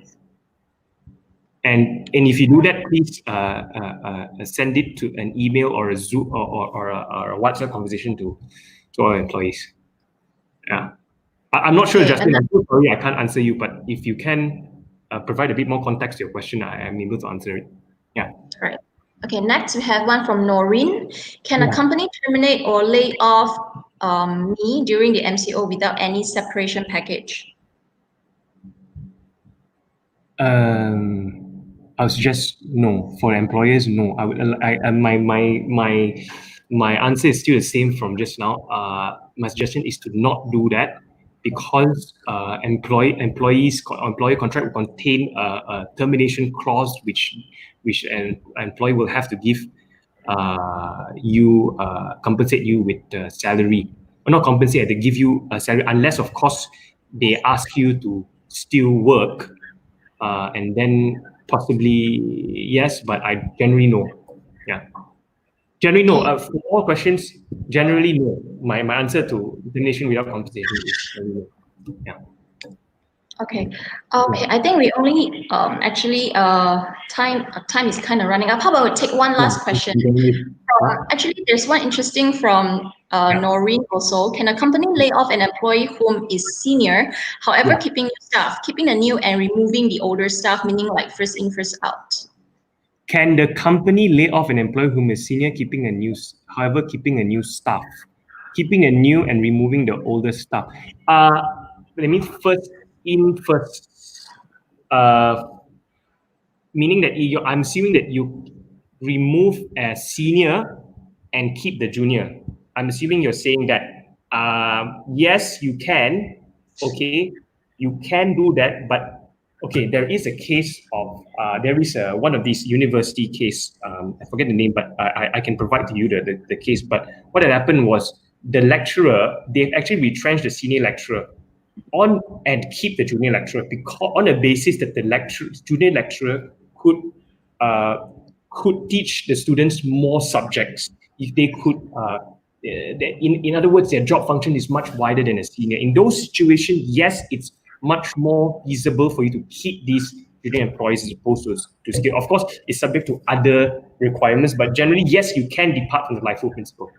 And if you do that, please send it to an email or a Zoom or a WhatsApp conversation to our employees. Yeah. I'm not sure, Justin. I'm so sorry I can't answer you, but if you can provide a bit more context to your question, I'm able to answer it. Yeah. All right. Okay, next we have one from Noreen. Can a company terminate or lay off me during the MCO without any separation package? I would suggest no. For employers, no. My answer is still the same from just now. My suggestion is to not do that, because employer contract will contain a termination clause which an employee will have to give compensate you with salary, or not compensate, they give you a salary, unless of course they ask you to still work, and then possibly yes, but I generally no. Yeah. Generally, no. For all questions, generally, no. My answer to termination without compensation is no. Yeah. Okay. Okay. I think we only actually time is kind of running up. How about we take one last question? Actually, there's one interesting from Noreen also. Can a company lay off an employee whom is senior, however keeping new staff, keeping the new and removing the older staff, meaning like first in, first out? Can the company lay off an employee whom is senior, keeping a new staff? keeping the new and removing the older staff. Let me first meaning that I'm assuming that you remove a senior and keep the junior. I'm assuming you're saying that yes, you can. Okay, you can do that, but okay, there is a case of one of these university case. I forget the name, but I can provide to you the case. But what had happened was the lecturer, they've actually retrenched the senior lecturer on and keep the junior lecturer because on the basis that the junior lecturer could teach the students more subjects. If they could, in other words, their job function is much wider than a senior. In those situations, yes, it's much more feasible for you to keep these junior employees as opposed to scale. Of course, it's subject to other requirements, but generally, yes, you can depart from the LIFO principle.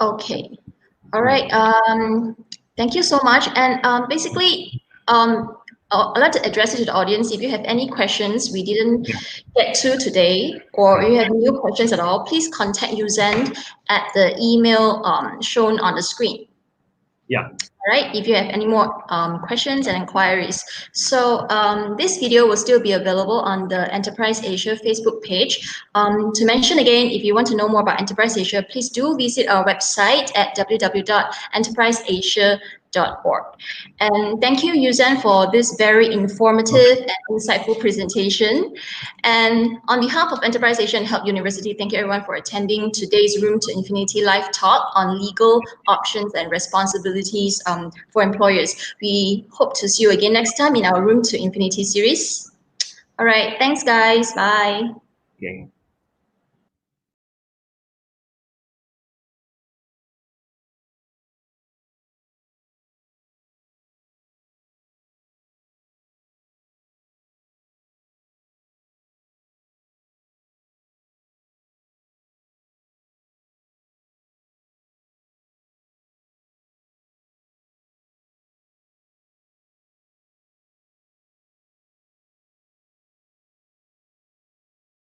Okay. All right. Thank you so much. And basically, I'd like to address it to the audience. If you have any questions we didn't get to today, or you have new questions at all, please contact Yu Szen at the email shown on the screen. Yeah. All right, if you have any more questions and inquiries. So this video will still be available on the Enterprise Asia Facebook page. To mention again, if you want to know more about Enterprise Asia, please do visit our website at www.enterpriseasia.org. And thank you, Yu Szen, for this very informative and insightful presentation. And on behalf of Enterprise Asia and Help University, thank you everyone for attending today's Room to Infinity live talk on legal options and responsibilities for employers. We hope to see you again next time in our Room to Infinity series. All right, thanks guys, bye. Okay.